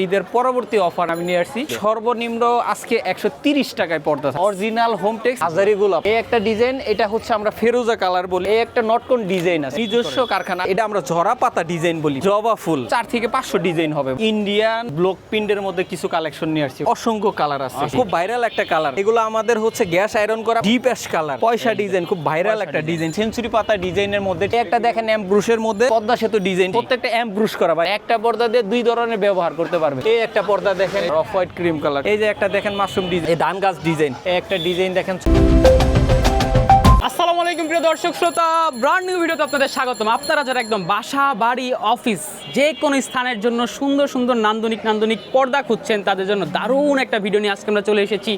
ঈদের পরবর্তী অফার আমি নিয়ে আসছি সর্বনিম্ন আজকে 130 টাকায় পর্দা অরিজিনাল হোমটেক্স হাজারি গোলাপ। এই একটা ডিজাইন, এটা হচ্ছে আমরা ফেরোজা কালার বলি। এই একটা নটকন ডিজাইন আছে নিজস্ব কারখানা, এটা আমরা ঝরা পাতা ডিজাইন বলি। জবা ফুল 4 থেকে 500 ডিজাইন হবে। ইন্ডিয়ান ব্লক প্রিন্টের মধ্যে কিছু কালেকশন নিয়ে আসছি, অসংখ্য কালার আছে, খুব ভাইরাল একটা কালার। এগুলো আমাদের হচ্ছে গ্যাস আয়রন করা ডিপ অ্যাশ কালার, পয়সা ডিজাইন, খুব ভাইরাল একটা ডিজাইন। সেঞ্চুরি পাতা ডিজাইনের মধ্যে একটা দেখেন এমব্রুশের মধ্যে পদ্মা সেতু ডিজাইন, প্রত্যেকটা এমব্রুশ করা ভাই। একটা পর্দা দিয়ে দুই ধরনের ব্যবহার করতে পারবে। এই একটা পর্দা দেখেন অফ হোয়াইট ক্রিম কালার, এই যে একটা দেখেন মাশরুম ডিজাইন, এই ধান গাছ ডিজাইন, এই একটা ডিজাইন দেখেন। আসসালামু আলাইকুম প্রিয় দর্শক শ্রোতা, ব্র্যান্ড নিউ ভিডিওতে আপনাদের স্বাগতম। আপনারা যারা একদম বাসা বাড়ি অফিস যে কোনো স্থানের জন্য সুন্দর সুন্দর নান্দনিক পর্দা খুঁজছেন, তাদের জন্য দারুণ একটা ভিডিও নিয়ে আজকে আমরা চলে এসেছি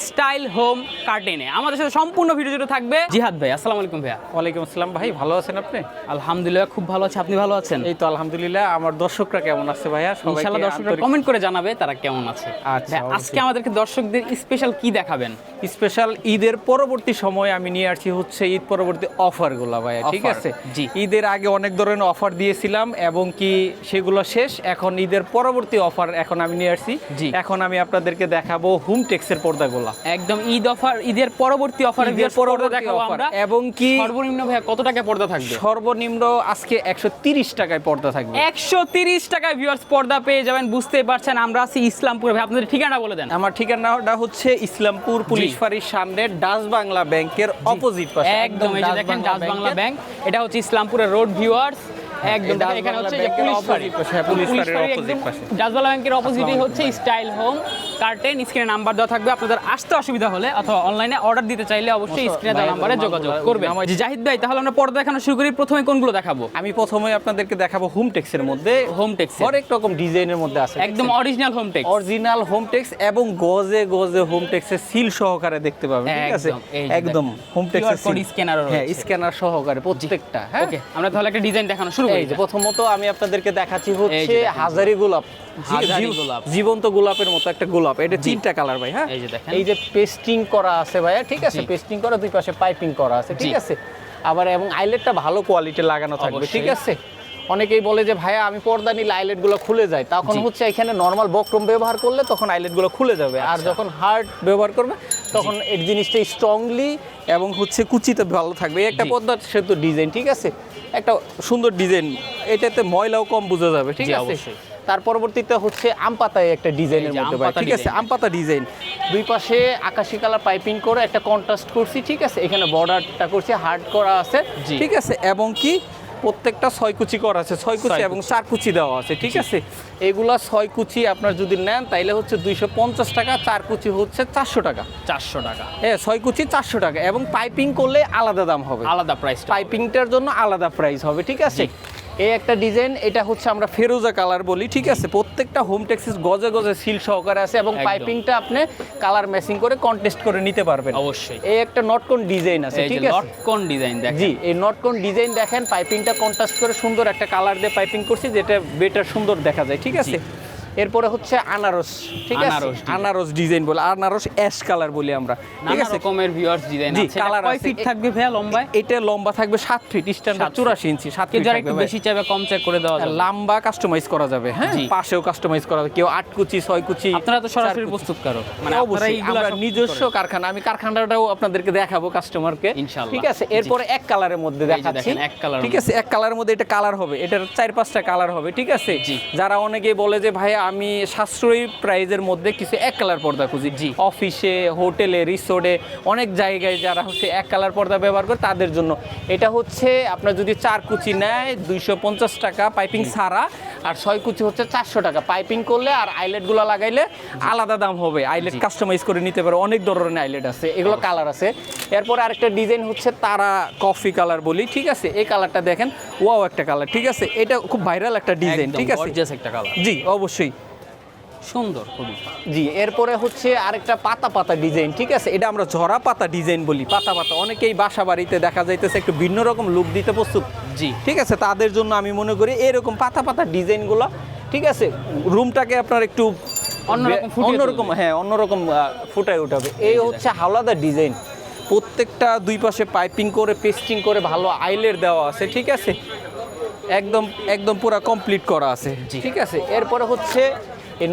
স্টাইল হোম কার্টেনে। আমাদের সাথে সম্পূর্ণ ভিডিও জুড়ে থাকবে জিহাদ ভাই। আসসালামু আলাইকুম ভাইয়া। ওয়ালাইকুম আসসালাম ভাই, ভালো আছেন আপনি? আলহামদুলিল্লাহ খুব ভালো আছে, আপনি ভালো আছেন? এই তো আলহামদুলিল্লাহ। আমার দর্শকরা কেমন আছে ভাইয়া? ইনশাআল্লাহ দর্শকরা কমেন্ট করে জানাবে তারা কেমন আছে। আচ্ছা, আজকে আমাদেরকে দর্শকদের স্পেশাল কি দেখাবেন? স্পেশাল ঈদের পরবর্তী সময় আমি নিয়ে আসছি হচ্ছে ঈদ পরবর্তী অফার গুলা ভাইয়া, ঠিক আছে? জি। ঈদের আগে অনেক ধরনের অফার দিয়েছিলাম এবং কি সেগুলো শেষ। এখন ঈদের পরবর্তী অফার এখন আমি নিয়ে আসছি। এখন আমি আপনাদেরকে দেখাবো হোমটেক্সের পর্দাগুলা, একদম ঈদ অফার, ঈদের পরবর্তী অফারে দেখাবো আমরা। এবং কি সর্বনিম্ন ভাইয়া কত টাকা পর্দা থাকবে? সর্বনিম্ন আজকে 130 টাকায় পর্দা থাকবে। 130 টাকায় ভিউয়ার্স পর্দা পেয়ে যাবেন। বুঝতেই পারছেন আমরা আছি ইসলামপুরে। ভাই আপনাদের ঠিকানা বলে দেন। আমার ঠিকানাটা হচ্ছে ইসলামপুর পুলিশ ফাঁড়ির সামনে ডাচ বাংলা ব্যাংকের অপোজিট পাশে। একদম এই যে দেখেন ডাচ বাংলা ব্যাংক, এটা হচ্ছে ইসলামপুরের রোড ভিউয়ার্স। একদম এখানে হচ্ছে যে পুলিশ ফাঁড়ি, পুলিশ ফাঁড়ির অপোজিট পাশে, ডাচ বাংলা ব্যাংকের অপোজিটই হচ্ছে স্টাইল হোম কার্টেন। স্ক্রিনে নাম্বার দেওয়া থাকবে, আপনাদের আসতে অসুবিধা হলে অথবা অনলাইনে অর্ডার দিতে চাইলে অবশ্যই স্ক্রিনে দেওয়া নাম্বারে যোগাযোগ করবেন। জি জাহিদ ভাই, তাহলে আমরা পর্দা দেখানো শুরু করি। প্রথমে কোনগুলো দেখাবো? আমি প্রথমে আপনাদেরকে দেখাবো হোমটেক্সের মধ্যে। হোমটেক্স অনেক রকম ডিজাইনের মধ্যে আছে, একদম অরিজিনাল হোমটেক্স, অরিজিনাল হোমটেক্স এবং গজে গজে হোমটেক্সের সিল সহকারে দেখতে পাবেন, ঠিক আছে? একদম হোমটেক্সের সিল স্ক্যানার, হ্যাঁ স্ক্যানার সহকারে প্রত্যেকটা। হ্যাঁ ওকে, আমরা তাহলে একটা ডিজাইন দেখানো শুরু করি। এই যে প্রথমত আমি আপনাদেরকে দেখাচ্ছি হচ্ছে হাজারি গোলাপ, জীবন্ত গোলাপের মতো একটা গোলাপ। এটা 3টা কালার ভাই। হ্যাঁ এই যে পেস্টিং করা আছে ভাইয়া, ঠিক আছে? পেস্টিং করা, দুই পাশে পাইপিং করা আছে, ঠিক আছে? আবার এবং আইলেটটা ভালো কোয়ালিটি লাগানো থাকবে, ঠিক আছে? অনেকেই বলে যে ভাইয়া আমি পর্দা নিলে আইলেটগুলো খুলে যায়, তখন হচ্ছে এখানে নর্মাল বক্রম ব্যবহার করলে তখন আইলেটগুলো খুলে যাবে। আর যখন হার্ড ব্যবহার করবে তখন এই জিনিসটা স্ট্রংলি এবং হচ্ছে কুচিতে ভালো থাকবে। এই একটা পর্দা সেতু ডিজাইন, ঠিক আছে? একটা সুন্দর ডিজাইন, এটাতে ময়লাও কম বোঝা যাবে, ঠিক আছে? তার পরবর্তীতে হচ্ছে আম পাতায় একটা ডিজাইনের মধ্যে ভাই, ঠিক আছে? আম পাতা ডিজাইন, দুই পাশে আকাশি কালার পাইপিং করে একটা কন্ট্রাস্ট করছি, ঠিক আছে? এখানে বর্ডারটা করছি হার্ড করা আছে, ঠিক আছে? এবং কি প্রত্যেকটা 6 কুচি করা আছে, 6 কুচি এবং 4 কুচি দেওয়া আছে, ঠিক আছে? এগুলা 6 কুচি আপনার যদি নেন তাইলে হচ্ছে 250 টাকা, 4 কুচি হচ্ছে 400 টাকা। 400 টাকা, হ্যাঁ 6 কুচি 400 টাকা। এবং পাইপিং করলে আলাদা দাম হবে, আলাদা প্রাইস, পাইপিংটার জন্য আলাদা প্রাইস হবে, ঠিক আছে? এই একটা ডিজাইন, এটা হচ্ছে আমরা ফেরোজা কালার বলি, ঠিক আছে? প্রত্যেকটা হোমটেক্সের গজে গজে সিল সহকারে আছে এবং পাইপিংটা আপনি কালার ম্যাচিং করে কন্টেস্ট করে নিতে পারবেন অবশ্যই। এই একটা নটকন ডিজাইন আছে, ঠিক আছে? নটকন ডিজাইন দেখেন। জি, এই নটকন ডিজাইন দেখেন, পাইপিংটা কন্ট্রাস্ট করে সুন্দর একটা কালার দিয়ে পাইপিং করছি, যেটা বেটার সুন্দর দেখা যায়, ঠিক আছে? এরপরে হচ্ছে আনারস, ঠিক আছে? আনারস ডিজাইন বলে, আনারস অ্যাশ কালার বলি আমরা, ঠিক আছে? রকমের ভিউয়ার্স ডিজাইন আছে। কালার কয় ফিট থাকবে ভাইয়া লম্বায়? এটা লম্বা থাকবে 7 ফিট, স্ট্যান্ডার্ড 84 ইঞ্চি, 7 ফিট। যারা একটু বেশি চাইবে কম চেক করে দেওয়া যাবে, লম্বা কাস্টমাইজ করা যাবে। হ্যাঁ পাশেও কাস্টমাইজ করা যাবে, কেউ 8 কুচি 6 কুচি। আপনারা তো সরাসরি প্রস্তুতকারক, মানে আপনারা এইগুলো আমরা নিজস্ব কারখানা, আমি কারখানাটাও আপনাদেরকে দেখাবো কাস্টমারকে, ইনশাআল্লাহ, ঠিক আছে? এরপরে এক কালারের মধ্যে দেখাচ্ছি, ঠিক আছে? এক কালারের মধ্যে এটা কালার হবে, এটার 4-5টা কালার হবে, ঠিক আছে? যারা অনেকেই বলে যে ভাই আমি সাশ্রয়ী প্রাইজের মধ্যে কিছু এক কালার পর্দা খুঁজি, অফিসে, হোটেলে, রিসোর্টে, অনেক জায়গায় যারা হচ্ছে এক কালার পর্দা ব্যবহার করে তাদের জন্য এটা হচ্ছে আপনার যদি 4 কুচি নেয় 250 টাকা পাইপিং ছাড়া, আর 6 কুচি হচ্ছে 400 টাকা পাইপিং করলে। আর আইলেটগুলো লাগাইলে আলাদা দাম হবে, আইলেট কাস্টমাইজ করে নিতে পারে, অনেক ধরনের আইলেট আছে, এগুলো কালার আছে। এরপর আরেকটা ডিজাইন হচ্ছে তারা কফি কালার বলি, ঠিক আছে? এই কালারটা দেখেন, ওয়াও একটা কালার, ঠিক আছে? এটা খুব ভাইরাল একটা ডিজাইন, ঠিক আছে? একটা কালার, জি অবশ্যই সুন্দর খুবই। জি, এরপরে হচ্ছে আরেকটা পাতা পাতা ডিজাইন, ঠিক আছে? এটা আমরা ঝরা পাতা ডিজাইন বলি, পাতা পাতা। অনেকেই বাসা বাড়িতে দেখা যাইতেছে একটু ভিন্ন রকম লুক দিতে প্রস্তুত, জি, ঠিক আছে? তাদের জন্য আমি মনে করি এরকম পাতা পাতা ডিজাইনগুলো, ঠিক আছে? রুমটাকে আপনার একটু অন্যরকম, হ্যাঁ অন্যরকম ফুটায় উঠাবে। এই হচ্ছে হাওলাদার ডিজাইন, প্রত্যেকটা দুই পাশে পাইপিং করে পেস্টিং করে ভালো আইলের দেওয়া আছে, ঠিক আছে? একদম একদম পুরো কমপ্লিট করা আছে, ঠিক আছে? এরপরে হচ্ছে এই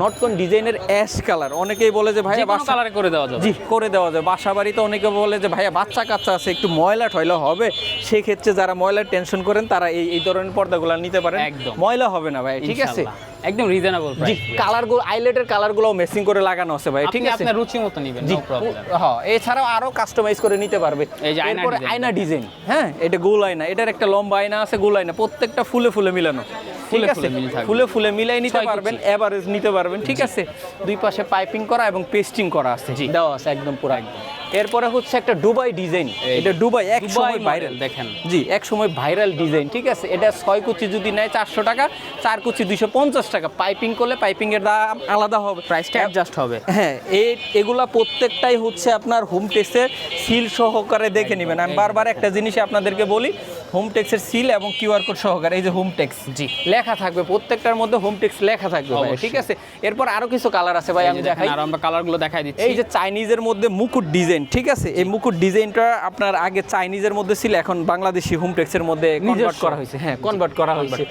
নটকন ডিজাইনের অ্যাশ কালার, অনেকেই বলে যে ভাইয়া বাসা কালারে করে দেওয়া যাবে। জি, করে দেওয়া যাবে। বাসা বাড়িতে অনেকে বলে যে ভাইয়া বাচ্চা কাচ্চা আছে, একটু ময়লা টয়লা হবে, সেক্ষেত্রে যারা ময়লার টেনশন করেন তারা এই ধরনের পর্দাগুলো নিতে পারেন। একদম ময়লা হবে না ভাই, ঠিক আছে, একদম রিজনেবল জি। প্রাইস। কালারগুলো আইলেটের কালারগুলো ম্যাচিং করে লাগানো আছে ভাই, ঠিক আছে, আপনার রুচি মতো নেবেন, জি। No problem. হ্যাঁ, এছাড়াও আরো কাস্টমাইজ করে নিতে পারবে। এই যে এরপরে আয়না ডিজাইন, হ্যাঁ, এটা গোল আয়না, এটার একটা লম্বা আয়না আছে, গোল আয়না, প্রত্যেকটা ফুলে ফুলে মিলানো, ঠিক আছে, ফুলে ফুলে মিলাই নিতে পারবেন, এভারেজ নিতে পারবেন, ঠিক আছে। দুই পাশে পাইপিং করা এবং পেস্টিং করা আছে, দেওয়া আছে একদম পুরো। এরপরে হচ্ছে একটা দুবাই ডিজাইন, এটা দুবাই এক সময় ভাইরাল, দেখেন, জি, এক সময় ভাইরাল ডিজাইন, ঠিক আছে। এটা 6 কুচি যদি নেয় 400 টাকা, 4 কুচি 250 টাকা। পাইপিং করলে পাইপিং এর দাম আলাদা হবে, প্রাইসটা অ্যাডজাস্ট হবে। হ্যাঁ, এগুলা প্রত্যেকটাই হচ্ছে আপনার হোম টেক্সের সিল সহকারে দেখে নেবেন। আমি বারবার একটা জিনিস আপনাদেরকে বলি, হোম টেক্সের সিল এবং কিউআর কোড সহকারে, এই যে হোম টেক্স, জি, লেখা থাকবে প্রত্যেকটার মধ্যে, হোম টেক্স লেখা থাকবে ভাই, ঠিক আছে। এরপর আরো কিছু কালার আছে ভাই, আমি দেখাই, আর আমরা কালারগুলো দেখাই দিচ্ছি। এই যে চাইনিজের মধ্যে মুকুট ডিজাইন, ঠিক আছে, এই মুকুট ডিজাইনটা আপনার আগে চাইনিজের মধ্যে ছিল, এখন বাংলাদেশি হোম টেক্সের মধ্যে কনভার্ট করা হয়েছে, হ্যাঁ, কনভার্ট করা হয়েছে।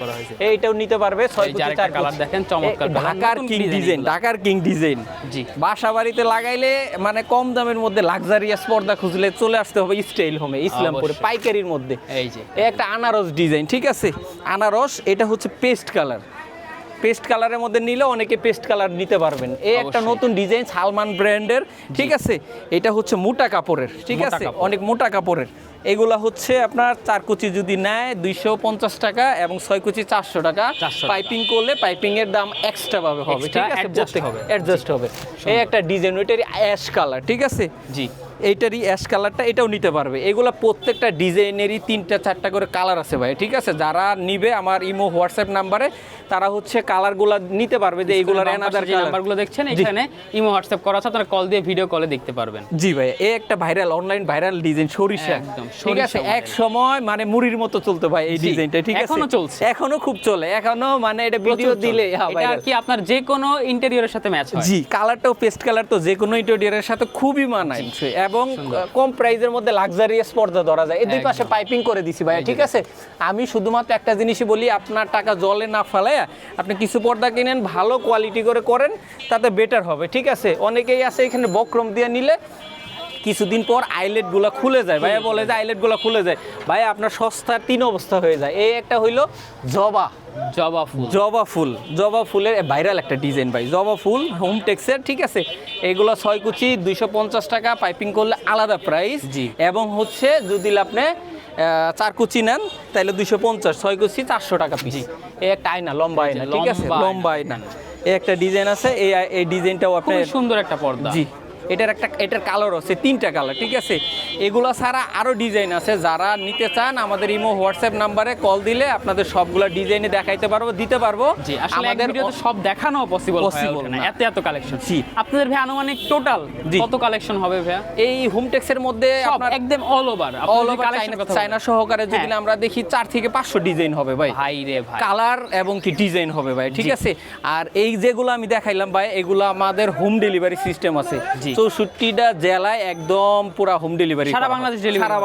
এইটাও নিতে পারবে 6 কুচি 4 কালার দেখেন, চমৎকার ঢাকার কিং ডিজাইন, ঢাকার কিং ডিজাইন, জি। বাসা বাড়িতে লাগাইলে মানে কম দামের মধ্যে লাক্সারিয়াস পর্দা খুঁজলে চলে আসতে হবে স্টাইল হোমে, ইসলামপুরে পাইকারির মধ্যে। এই যে একটা আনারস ডিজাইন, ঠিক আছে, আনারস, এটা হচ্ছে পেস্ট কালার, পেস্ট কালারের মধ্যে নিলে অনেকে পেস্ট কালার নিতে পারবেন। এই একটা নতুন ডিজাইন সালমান ব্র্যান্ডের, ঠিক আছে, এটা হচ্ছে মোটা কাপড়ের, ঠিক আছে, অনেক মোটা কাপড়ের। এগুলা হচ্ছে আপনার 4 কুচি যদি নেয় 250 টাকা এবং 6 কুচি 400 টাকা। পাইপিং করলে পাইপিং এর দাম এক্সট্রা ভাবে হবে, ঠিক আছে, অ্যাডজাস্ট হবে। এই একটা ডিজাইন, ওইটারই অ্যাশ কালার, ঠিক আছে, জি, এইটারই অ্যাশ কালারটা, এটাও নিতে পারবে। এগুলা প্রত্যেকটা ডিজাইনেরই 3টা 4টা করে কালার আছে ভাই, ঠিক আছে। যারা নিবে আমার ইমো হোয়াটসঅ্যাপ নাম্বারে, তারা হচ্ছে কালারগুলো নিতে পারবে, যে এইগুলার এনাদার নাম্বারগুলো দেখছেন এখানে, ইমো হোয়াটসঅ্যাপ করা আছে, আপনারা কল দিয়ে ভিডিও কলে দেখতে পারবেন। জি ভাই, এই একটা ভাইরাল, অনলাইন ভাইরাল ডিজাইন, সরিষা, ঠিক আছে, এক সময় মানে মুড়ির মতো চলতো ভাই এই ডিজাইনটা, ঠিক আছে, এখনো চলছে, এখনো খুব চলে, এখনো মানে এটা ভিডিও দিলে এটা কি আপনার যে কোনো ইন্টেরিয়রের সাথে ম্যাচ হয়। জি, কালারটাও পেস্ট কালার, তো যে কোনো ইন্টেরিয়রের সাথে খুবই মানায় এবং কম প্রাইসের মধ্যে লাক্সারিয়াস পর্দা ধরা যায়। এই দুই পাশে পাইপিং করে দিছি ভাই, ঠিক আছে। আমি শুধুমাত্র একটা জিনিসই বলি, আপনার টাকা জলে না ফেলায় আপনি কিছু পর্দা কিনেন, ভালো কোয়ালিটি করে করেন, তাতে বেটার হবে, ঠিক আছে। অনেকেই আছে এখানে বক্রম দিয়ে নিলে কিছুদিন পর আইলেটগুলো খুলে যায়, ভাইয়া বলে যে আইলেটগুলো খুলে যায়, ভাই আপনার সস্তার 3 অবস্থা হয়ে যায়। এই একটা হইলো জবা ফুলের ভাইরাল একটা ডিজাইন ভাই, জবা ফুল হোম টেক্সের, ঠিক আছে। এগুলো 6 কুচি 250 টাকা, পাইপিং করলে আলাদা প্রাইস, এবং হচ্ছে যদি আপনি 4 কুচি নেন তাহলে 250, 6 কুচি 400 টাকা পিস। এই একটা আয়না, লম্বা আয়না, ঠিক আছে, লম্বা আয়না, এই একটা ডিজাইন আছে, এই ডিজাইনটাও আপনার সুন্দর একটা পর্দা, জি। এটার কালার আছে 3টা কালার, ঠিক আছে। এগুলো ছাড়া আরো ডিজাইন আছে, যারা নিতে চান আমাদের ইমো হোয়াটসঅ্যাপ নাম্বারে কল দিলে আপনাদের সবগুলা ডিজাইনে দেখাইতে পারবো, দিতে পারবো। জি, আসলে এক ভিডিওতে সব দেখানো পসিবল না, এত কালেকশন। জি, আপনাদের ভাই আনুমানিক টোটাল কত কালেকশন হবে ভাইয়া এই হোম টেক্সের মধ্যে? আপনার একদম অল ওভার চায়না সহকারে যদি আমরা দেখি 4 থেকে 500 ডিজাইন হবে ভাই, রে ভাই, কালার এবং কি ডিজাইন হবে ভাই, ঠিক আছে। আর এই যেগুলো আমি দেখাইলাম ভাই, এগুলো আমাদের হোম ডেলিভারি সিস্টেম আছে, 64টা জেলায় একদম পুরো হোম ডেলিভারি, সারা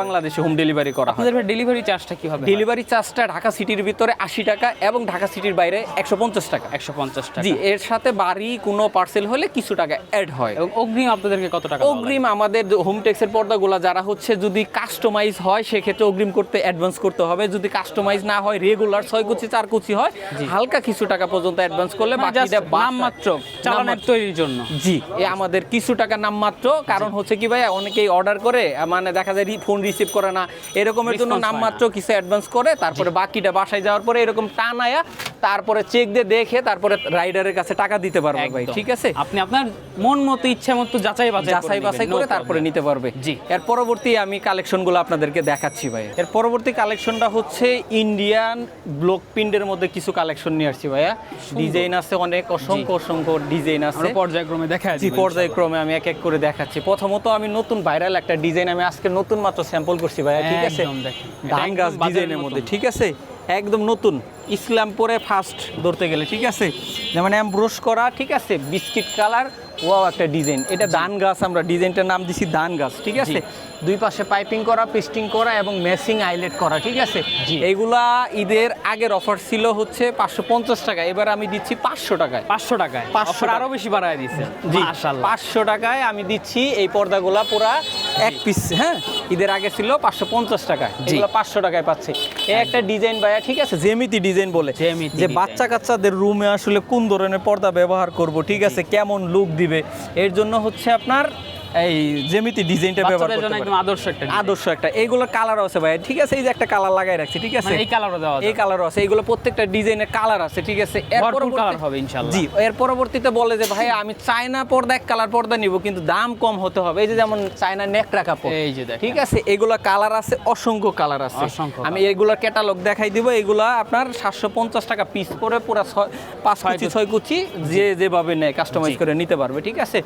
বাংলাদেশে হোম ডেলিভারি করা হয়। আপনাদের ভাই ডেলিভারি চার্জটা কি হবে? ডেলিভারি চার্জটা ঢাকা সিটির ভিতরে 80 টাকা এবং ঢাকা সিটির বাইরে 150 টাকা। 150 টাকা, জি। এর সাথে বাড়ি কোনো পার্সেল হলে কিছু টাকা অ্যাড হয়। এবং অগ্রিম আপনাদেরকে কত টাকা? অগ্রিম আমাদের হোম টেক্সের পর্দাগুলো যারা হচ্ছে যদি কাস্টমাইজ হয় সেক্ষেত্রে অগ্রিম করতে অ্যাডভান্স করতে হবে। যদি কাস্টমাইজ না হয়, রেগুলার 6 কুচি 4 কুচি হয়, হালকা কিছু টাকা পর্যন্ত অ্যাডভান্স করলে বাকিটা নামমাত্র চালানের তৈরির জন্য। জি, আমাদের কিছু টাকা নামমাত্র, কারণ হচ্ছে কি ভাই, অনেকেই অর্ডার করে মানে দেখা যায় ফোন রিসিভ করে না, এরকমের জন্য নামমাত্র কিছু অ্যাডভান্স করে, তারপরে বাকিটা বাসায় যাওয়ার পরে এরকম টানায়া তারপরে চেক দিয়ে দেখে তারপরে রাইডারের কাছে টাকা দিতে পারবে ভাই, ঠিক আছে। আপনি আপনার মন মতো ইচ্ছা মতো যাচাই বাছাই করে তারপরে নিতে পারবে। জি। এর পরবর্তী আমি কালেকশনগুলো আপনাদেরকে দেখাচ্ছি ভাই। এর পরবর্তী কালেকশনটা হচ্ছে ইন্ডিয়ান ব্লক প্রিন্টের মধ্যে কিছু কালেকশন নিয়ে আসছি ভাইয়া। ডিজাইন আছে অনেক, অসংখ্য ডিজাইন আছে, পর্যায়ক্রমে দেখাচ্ছি। পর্যায়ক্রমে আমি এক এক করে দেখাচ্ছি। প্রথমত আমি নতুন ভাইরাল একটা ডিজাইন আমি আজকে নতুন মাত্র স্যাম্পল করছি ভাইয়া, ঠিক আছে, ধান গাছ ডিজাইনের মধ্যে, ঠিক আছে, একদম নতুন, ইসলামপুরে ফার্স্ট ধরতে গেলে, ঠিক আছে, যেমন এমব্রোশ করা, ঠিক আছে, বিস্কিট কালার, ওয়াও একটা ডিজাইন, এটা ধান গাছ, আমরা ডিজাইনটার নাম দিছি ধান গাছ, ঠিক আছে। দুই পাশে পাইপিং করা, পেস্টিং করা এবং ম্যাচিং আইলেট করা, ঠিক আছে। এইগুলা ঈদের আগের অফার ছিল হচ্ছে 550 টাকা, এবার আমি দিচ্ছি 500 টাকায়। 500 টাকায় 500 আরো বেশি বাড়ায় দিয়েছে। জি, মাশাআল্লাহ 500 টাকায় আমি দিচ্ছি এই পর্দাগুলা পুরা এক পিস। হ্যাঁ, ঈদের আগে ছিল 550 টাকায়, এগুলো 500 টাকায় পাচ্ছে। এই একটা ডিজাইন ভাইয়া, ঠিক আছে, জ্যামিতি ডিজাইন বলে, যে বাচ্চা কাচ্চাদের রুমে আসলে কোন ধরনের পর্দা ব্যবহার করব, ঠিক আছে, কেমন লুক দিবে, এর জন্য হচ্ছে আপনার এই জ্যামিতি ডিজাইনটা ব্যবহার করতে পারেন। একদম আদর্শ একটা এইগুলো কালার আছে ভাই, ঠিক আছে, এই যে একটা কালার লাগাই রাখছি, ঠিক আছে, এই কালারও দেওয়া যায়, এই কালারও আছে, এইগুলো প্রত্যেকটা ডিজাইনের কালার আছে, ঠিক আছে। এর পরবর্তী কালার হবে ইনশাআল্লাহ। জি, এর পরবর্তীতে বলে যে ভাই আমি চায়না পর্দা এক কালার পর্দা নিব, কিন্তু দাম কম হতে হবে। এই যে যেমন চায়না নেকড়া কাপড়, এই যে দেখেন, ঠিক আছে, এগুলা কালার আছে, অসংখ্য কালার আছে। আমি এগুলোর ক্যাটালগ দেখাই দিব। এগুলা আপনার 750 টাকা পিস করে পুরো 5 কুচি 6 কুচি যে যেভাবে নেয় কাস্টমাইজ করে নিতে পারবে, ঠিক আছে।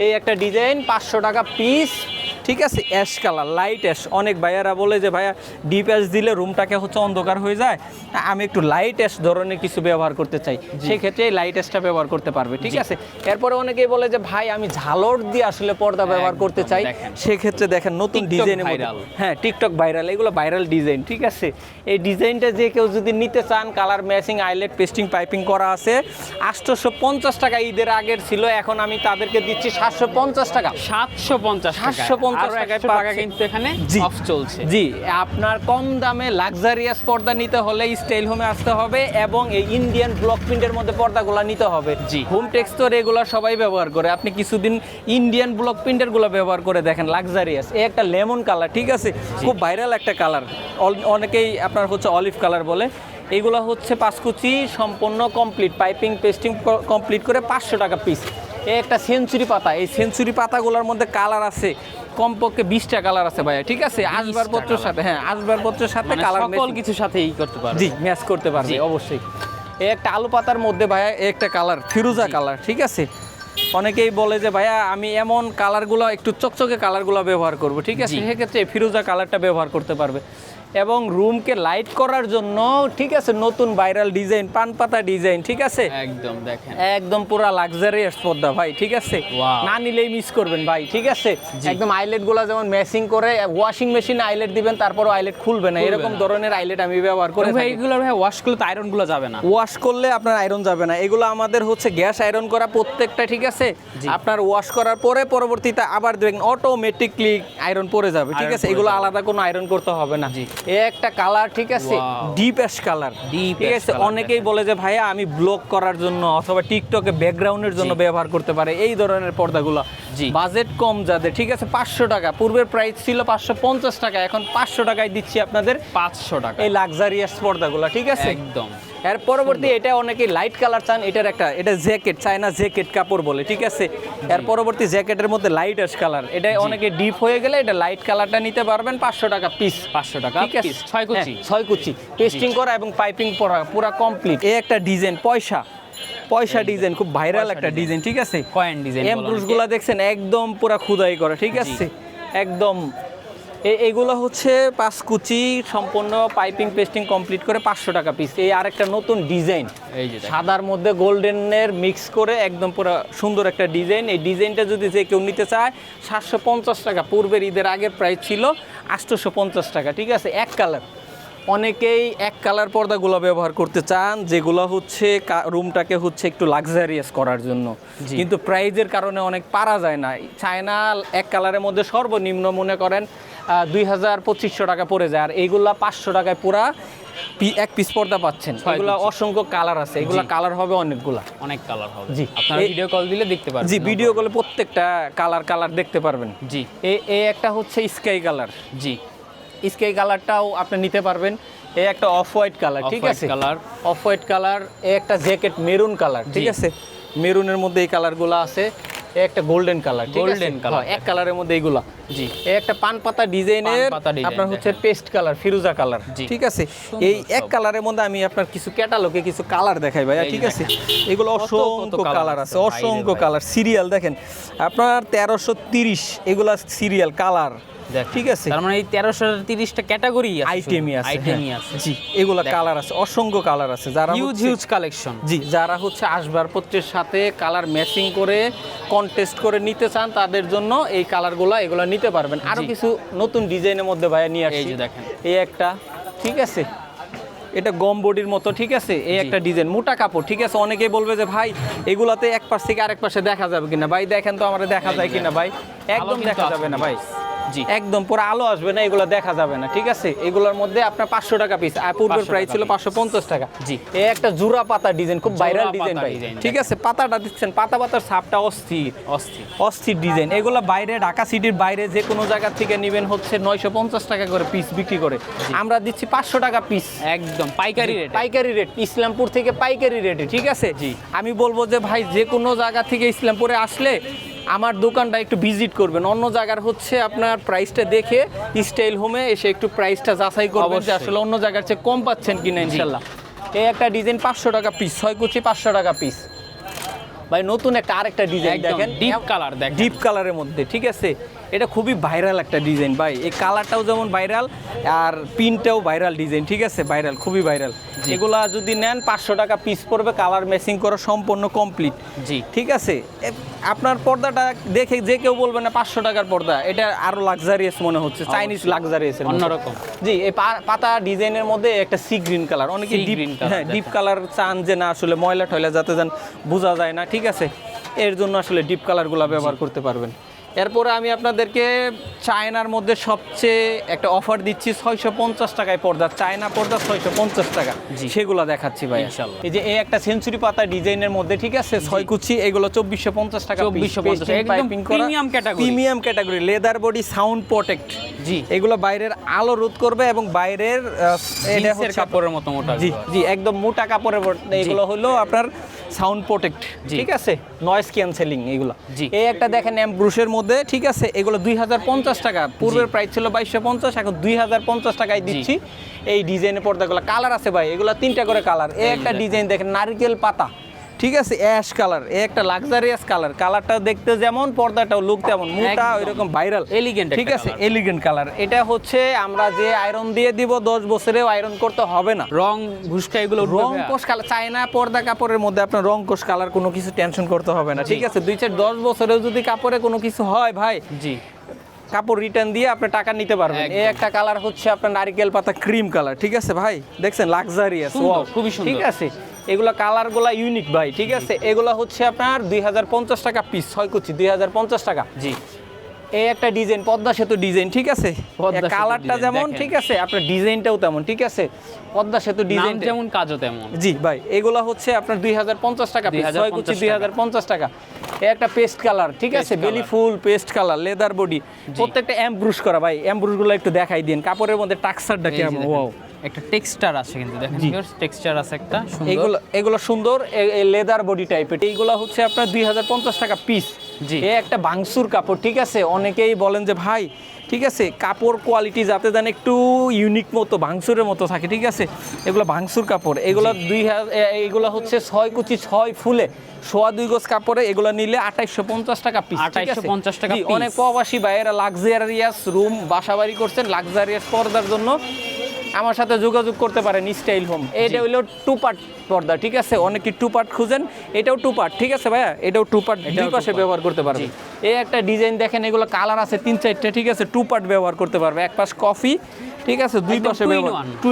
এই একটা ডিজাইন 500 টাকা পিস, ঠিক আছে। Ash colour, light ash. অনেক ভাইয়ারা বলে যে ভাইয়া ডিপ অ্যাশ দিলে রুমটাকে হচ্ছে অন্ধকার হয়ে যায়, আমি একটু লাইট অ্যাশ ধরনের কিছু ব্যবহার করতে চাই, সেক্ষেত্রে এই লাইট অ্যাশটা ব্যবহার করতে পারবে, ঠিক আছে। এরপরে অনেকেই বলে যে ভাই আমি ঝালর দিয়ে আসলে পর্দা ব্যবহার করতে চাই, সেক্ষেত্রে দেখেন নতুন ডিজাইনের মধ্যে, হ্যাঁ, টিকটক ভাইরাল, এগুলো ভাইরাল ডিজাইন, ঠিক আছে। এই ডিজাইনটা যে কেউ যদি নিতে চান, colour matching eyelet pasting piping করা আছে, 850 টাকা ঈদের আগের ছিল, এখন আমি তাদেরকে দিচ্ছি 750 টাকা। 750 টাকা কিন্তু এখানে অফ চলছে। জি, আপনার কম দামে লাক্সারিয়াস পর্দা নিতে হলে স্টাইল হোমে আসতে হবে এবং এই ইন্ডিয়ান ব্লক প্রিন্টের মধ্যে পর্দাগুলো নিতে হবে। হোম টেক্স তো রেগুলার সবাই ব্যবহার করে, আপনি কিছুদিন ইন্ডিয়ান ব্লক প্রিন্টের গুলো ব্যবহার করে দেখেন, লাক্সারিয়াস। এই একটা লেমন কালার, ঠিক আছে, খুব ভাইরাল একটা কালার, অনেকেই আপনার হচ্ছে অলিভ কালার বলে। এইগুলো হচ্ছে 5 কুচি সম্পূর্ণ কমপ্লিট, পাইপিং পেস্টিং কমপ্লিট করে 500 টাকা পিস। এই একটা সেঞ্চুরি পাতা, এই সেঞ্চুরি পাতাগুলোর মধ্যে কালার আছে কমপক্ষে 20টা কালার আছে ভাইয়া, ঠিক আছে। আসবাবপত্রের সাথে, হ্যাঁ, আসবাবপত্রের সাথে কালার সকল কিছুর সাথেই করতে পারবে, জি, ম্যাচ করতে পারবে অবশ্যই। এই একটা আলু পাতার মধ্যে ভাইয়া একটা কালার, ফিরোজা কালার, ঠিক আছে। অনেকেই বলে যে ভাইয়া আমি এমন কালারগুলো, একটু চকচকে কালারগুলো ব্যবহার করব, ঠিক আছে, সেক্ষেত্রে ফিরোজা কালারটা ব্যবহার করতে পারবে। এবং রুমকে লাইট করার জন্য, ঠিক আছে, নতুন ভাইরাল ডিজাইন, পান পাতা ডিজাইন, ঠিক আছে, একদম দেখেন, একদম পুরা লাক্সারিয়াস পর্দা ভাই, ঠিক আছে, না নিলেই মিস করবেন ভাই, ঠিক আছে। একদম আইলেট গুলা যেমন ম্যাচিং করে ওয়াশিং মেশিনে আইলেট দিবেন, তারপরও আইলেট খুলবে না, এরকম ধরনের আইলেট আমি ব্যবহার করে ভাই। এগুলো ভাই ওয়াশ করলে তো আয়রন গুলো যাবে না, ওয়াশ করলে আপনার আয়রন যাবে না। এগুলো আমাদের হচ্ছে গ্যাস আয়রন করা প্রত্যেকটা, ঠিক আছে। আপনার ওয়াশ করার পরে পরবর্তীতে আবার দেখবেন অটোমেটিকলি আয়রন পড়ে যাবে, ঠিক আছে, এগুলো আলাদা কোনো আয়রন করতে হবে না। এই একটা কালার, ঠিক আছে, ডিপ অ্যাশ কালার, ঠিক আছে। অনেকেই বলে যে ভাইয়া আমি ব্লক করার জন্য অথবা টিকটকে ব্যাকগ্রাউন্ডের জন্য ব্যবহার করতে পারে এই ধরনের পর্দাগুলো, বাজেট কম যাদের, ঠিক আছে। 500 টাকা, পূর্বের প্রাইস ছিল 550 টাকা, এখন 500 টাকায় দিচ্ছি আপনাদের 500 টাকা এই লাক্সারিয়াস পর্দাগুলো, ঠিক আছে, একদম। এর পরবর্তী এটা অনেকেই লাইট কালার চান, এটার একটা, এটা জ্যাকেট, চায়না জ্যাকেট কাপড় বলে, ঠিক আছে। এর পরবর্তী জ্যাকেটের মধ্যে লাইট অ্যাশ কালার, এটা অনেকে ডিপ হয়ে গেলে এটা লাইট কালারটা নিতে পারবেন, 500 টাকা পিস, 500 টাকা পিস, 6 কুচি, 6 কুচি পেস্টিং করা এবং পাইপিং করা পুরো কমপ্লিট। এই একটা ডিজাইন, পয়সা ডিজাইন, খুব ভাইরাল একটা ডিজাইন, ঠিক আছে, কয়েন ডিজাইন, এমব্রুশগুলো দেখছেন একদম পুরো খুদাই করা, ঠিক আছে, একদম। এগুলো হচ্ছে 5 কুচি সম্পূর্ণ পাইপিং পেস্টিং কমপ্লিট করে 500 টাকা পিস। এই আরেকটা নতুন ডিজাইন, এই যে সাদার মধ্যে গোল্ডেনের মিক্স করে একদম পুরো সুন্দর একটা ডিজাইন। এই ডিজাইনটা যদি যে কেউ নিতে চায় 750 টাকা, পূর্বের ঈদের আগের প্রাইস ছিল 850 টাকা, ঠিক আছে। এক কালার, অনেকেই এক কালার পর্দাগুলো ব্যবহার করতে চান, যেগুলো হচ্ছে রুমটাকে হচ্ছে একটু লাক্সারিয়াস করার জন্য, কিন্তু প্রাইজের কারণে অনেক পারা যায় না। চায়না এক কালারের মধ্যে সর্বনিম্ন মনে করেন 2000-2500 টাকা পড়ে যায়, আর এইগুলা 500 টাকায় পুরা এক পিস পর্দা পাচ্ছেন। এগুলা অসংখ্য কালার আছে, এগুলা কালার হবে অনেক কালার হবে। জি, আপনারা ভিডিও কল দিলে দেখতে পারবেন। জি, ভিডিও কলে প্রত্যেকটা কালার দেখতে পারবেন। জি, এই একটা হচ্ছে স্কাই কালার, জি, স্কাই কালারটাও আপনি নিতে পারবেন। এই একটা অফ হোয়াইট কালার, ঠিক আছে, অফ হোয়াইট কালার। এই একটা জ্যাকেট মেরুন কালার, ঠিক আছে, মেরুনের মধ্যে এই কালারগুলো আছে। এই একটা গোল্ডেন কালার, গোল্ডেন কালার, এক কালারের মধ্যে এইগুলা। জি, এই একটা পান পাতা ডিজাইনের আপনার হচ্ছে পেস্ট কালার, ফিরোজা কালার, ঠিক আছে। এই এক কালারের মধ্যে আমি আপনার কিছু ক্যাটালগে কিছু কালার দেখাই ভাইয়া, ঠিক আছে। এগুলো অসংখ্য কালার আছে, অসংখ্য কালার, সিরিয়াল দেখেন আপনার 1330, এগুলা সিরিয়াল কালার, ঠিক আছে। তার মানে এই 1330টা ক্যাটাগরি আইটেমই আছে। জি, এগুলা কালার আছে, অসংখ্য কালার আছে। যারা হিউজ কালেকশন, জি, যারা হচ্ছে আসবাবপত্রের সাথে কালার ম্যাচিং করে কন্টেস্ট করে নিতে চান তাদের জন্য এই কালারগুলো এগুলো নিতে পারবেন। আরো কিছু নতুন ডিজাইনের মধ্যে ভাইয়া নিয়ে আসছি। এই যে দেখেন, এই একটা, ঠিক আছে, এটা গম বডির মতো, ঠিক আছে, এই একটা ডিজাইন, মোটা কাপড়, ঠিক আছে। অনেকেই বলবে যে ভাই এগুলাতে এক পাশ থেকে আরেক পাশে দেখা যাবে কিনা। ভাই দেখেন তো আমার দেখা যায় কিনা ভাই, একদম দেখা যাবে না ভাই, জি একদম পুরো আলো আসবে না, এগুলো দেখা যাবে না, ঠিক আছে। এগুলোর মধ্যে আপনার 500 টাকা পিস, আর পূর্বের প্রাইস ছিল 550 টাকা। জি, এই একটা জোড়া পাতা ডিজাইন, খুব ভাইরাল ডিজাইন ভাই, ঠিক আছে। পাতাটা দিচ্ছেন, পাতার ছাপটা অস্থির অস্থির অস্থির ডিজাইন। এগুলো বাইরে, ঢাকা সিটির বাইরে যে কোনো জায়গা থেকে নেবেন হচ্ছে 950 টাকা করে পিস বিক্রি করে, আমরা দিচ্ছি 500 টাকা পিস, একদম পাইকারি রেট। পাইকারি রেট, ইসলামপুর থেকে পাইকারি রেটে, ঠিক আছে। জি, আমি বলবো যে ভাই যে কোনো জায়গা থেকে ইসলামপুরে আসলে আমার দোকানটা একটু ভিজিট করবেন। অন্য জায়গার হচ্ছে আপনার প্রাইসটা দেখে স্টাইল হোমে এসে একটু প্রাইসটা যাচাই করবেন যে আসলে অন্য জায়গার চেয়ে কম পাচ্ছেন কিনা, ইনশাল্লাহ। এই একটা ডিজাইন 500 টাকা পিস, 6 কুচি 500 টাকা পিস ভাই। নতুন একটা আরেকটা ডিজাইন দেখেন, ডিপ কালার, দেখেন ডিপ কালারের মধ্যে, ঠিক আছে। এটা খুবই ভাইরাল একটা ডিজাইন ভাই, এই কালারটাও যেমন ভাইরাল আর পিনটাও ভাইরাল ডিজাইন, ঠিক আছে, ভাইরাল, খুবই ভাইরাল। এগুলা যদি নেন 500 টাকা পিস পড়বে, কালার ম্যাচিং করা সম্পূর্ণ কমপ্লিট, জি, ঠিক আছে। আপনার পর্দাটা দেখে যে কেউ বলবে না 500 টাকার পর্দা, এটা আরো লাক্সারিয়াস মনে হচ্ছে, চাইনিজ লাক্সারিয়াস অন্যরকম। জি, এই পাতা ডিজাইনের মধ্যে একটা সি গ্রিন কালার, অনেকে ডিপ, হ্যাঁ ডিপ কালার চান যে না আসলে ময়লা টয়লা যাতে যান বোঝা যায় না, ঠিক আছে, এর জন্য আসলে ডিপ কালারগুলো ব্যবহার করতে পারবেন। এরপরে আমি আপনাদেরকে চায়নার মধ্যে সবচেয়ে একটা অফার দিচ্ছি, 650 টাকায় পর্দা, চায়না পর্দা 650 টাকা, সেগুলো দেখাচ্ছি ভাই ইনশাআল্লাহ। এই যে এই একটা সেঞ্চুরি পাতা ডিজাইনের মধ্যে, ঠিক আছে, 6 কুচি, এগুলো 2450 টাকা, 2450, একদম premium category, premium category, leather body, sound protect, জি, এগুলো বাইরের আলো রোধ করবে এবং বাইরের এটা হচ্ছে কাপড়ের মতো মোটা, জি জি, একদম মোটা কাপড়ের, এগুলো হলো আপনার সাউন্ড প্রোটেক্ট, ঠিক আছে, নয়েজ ক্যান্সেলিং এগুলো। এই একটা দেখেন এমব্রুশের মধ্যে, ঠিক আছে, এগুলো 2050 টাকা, পূর্বের প্রাইস ছিল 2250, এখন 2050 টাকায় দিচ্ছি। এই ডিজাইনের পর্দাগুলো কালার আছে ভাই, এগুলো 3টা করে কালার। এই একটা ডিজাইন দেখেন নারকেল পাতা, ঠিক আছে, অ্যাশ কালার, এই একটা লাক্সারিয়াস কালার, কালারটা দেখতে যেমন পর্দাটাও লুক তেমন, মোটা ওইরকম ভাইরাল এলিগেন্ট, ঠিক আছে, এলিগেন্ট কালার। এটা হচ্ছে আমরা যে আয়রন দিয়ে দিব 10 বছরেও আয়রন করতে হবে না, রং ঘুষকা এগুলো রং কোষ কালার, চায়না পর্দা কাপড়ের মধ্যে আপনার রং কোষ কালার কোনো কিছু টেনশন করতে হবে না, ঠিক আছে। 2-4-10 বছরেও যদি কাপড়ে কোনো কিছু হয় ভাই, জি, কাপড় রিটার্ন দিয়ে আপনি টাকা নিতে পারবেন। এই একটা কালার হচ্ছে আপনার নারকেল পাতা ক্রিম কালার, ঠিক আছে ভাই, দেখছেন লাক্সারিয়াস, ওয়াও, খুবই সুন্দর, ঠিক আছে। এগুলা কালারগুলা ইউনিক ভাই, ঠিক আছে। এগুলা হচ্ছে আপনার 2050 টাকা পিস, 6 কুচি 2050 টাকা, জি। এই একটা ডিজাইন পদ্মা সেতু ডিজাইন, ঠিক আছে, কালারটা যেমন, ঠিক আছে, আপনার ডিজাইনটাও তেমন, ঠিক আছে, পদ্মা সেতু ডিজাইন যেমন কাজও তেমন, জি ভাই। এগুলা হচ্ছে আপনার 2050 টাকা পিস, 6 কুচি 2050 টাকা। এই একটা পেস্ট কালার, ঠিক আছে, বেলি ফুল পেস্ট কালার, লেদার বডি, প্রত্যেকটা এমব্রুশ করা ভাই। এমব্রুশগুলো একটু দেখাই দিন, কাপড়ের মধ্যে টাক্সারটা কেমন, ওয়াও, একটা টেক্সচার আছে কিন্তু দেখেন, টেক্সচার আছে একটা সুন্দর, এগুলো সুন্দর লেদার বডি টাইপের। এইগুলো হচ্ছে আপনার 2050 টাকা পিস, জি। এই একটা ভাঙসুর কাপড়, ঠিক আছে, অনেকেই বলেন যে ভাই, ঠিক আছে, কাপড় কোয়ালিটি যাতে যেন একটু ইউনিক মতো ভাঙসুরের মতো থাকে, ঠিক আছে, এগুলো ভাঙসুর কাপড়। এগুলো এগুলো হচ্ছে 6 কুচি 6 ফুলে 2.25 গজ কাপড়ে, এগুলো নিলে 2850 টাকা পিস, 2850 টাকা পিস। অনেক প্রবাসী ভাইয়েরা লাক্সারিয়াস রুম বাসাবাড়ি করছেন, লাক্সারিয়াস পর্দার জন্য আমার সাথে যোগাযোগ করতে পারেন, স্টাইল হোম। এটা হলো 2 পার্ট পর্দা, ঠিক আছে, অনেকে 2 পার্ট খুঁজেন, এটাও 2 পার্ট, ঠিক আছে ভাইয়া, এটাও 2 পার্ট, দুই পাশে ব্যবহার করতে পারবেন। এই একটা ডিজাইন দেখেন, এগুলো কালার আছে 3-4টা, ঠিক আছে, 2 পার্ট ব্যবহার করতে পারবে, এক পাশ কফি, ঠিক আছে, দুই পাশে ব্যবহার, 2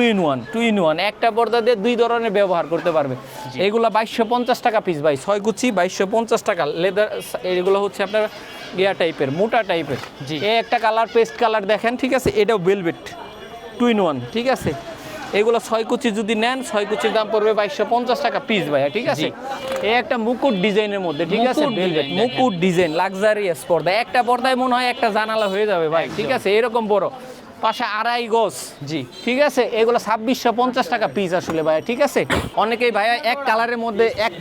in 1 একটা পর্দা দিয়ে 2 ধরনের ব্যবহার করতে পারবে। এগুলো 2250 টাকা পিস ভাই, 6 কুচি 2250 টাকা। লেদার, এগুলো হচ্ছে আপনার ইয়া টাইপের, মোটা টাইপের। এই একটা কালার পেস্ট কালার দেখেন, ঠিক আছে, এটাও ভেলভেট 2 in 1, ঠিক আছে। এগুলো 6 কুচি যদি নেন, 6 কুচির দাম পড়বে 2250 টাকা পিস ভাইয়া, ঠিক আছে। এই একটা মুকুট ডিজাইনের মধ্যে, ঠিক আছে, মুকুট ডিজাইন লাক্সারিয়াস পর্দা, একটা পর্দায় মনে হয় একটা জানালা হয়ে যাবে ভাই, ঠিক আছে, এরকম বড়, পাশে 2.5 গজ, জি, ঠিক আছে। এগুলো 2650 টাকা পিস আসলে ভাইয়া, ঠিক আছে। অনেকেই ভাইয়া এক